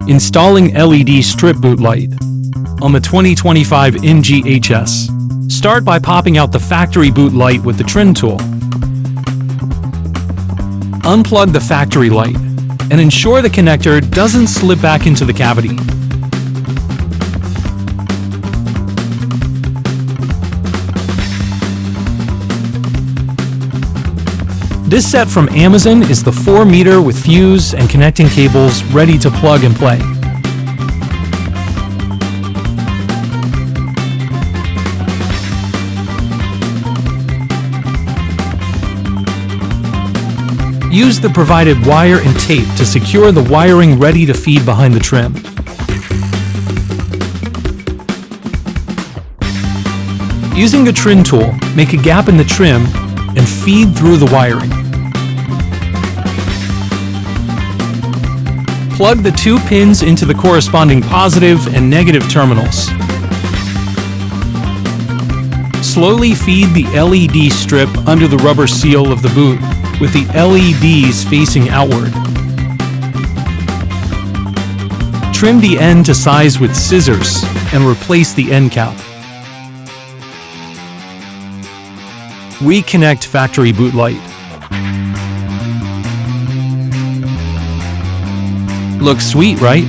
Installing LED strip boot light on the 2025 MG HS. Start by popping out the factory boot light with the trim tool. Unplug the factory light and ensure the connector doesn't slip back into the cavity. This set from Amazon is the 4-meter with fuse and connecting cables ready to plug and play. Use the provided wire and tape to secure the wiring ready to feed behind the trim. Using the trim tool, make a gap in the trim and feed through the wiring. Plug the 2 pins into the corresponding positive and negative terminals. Slowly feed the LED strip under the rubber seal of the boot, with the LEDs facing outward. Trim the end to size with scissors and replace the end cap. Reconnect factory boot light. Looks sweet, right?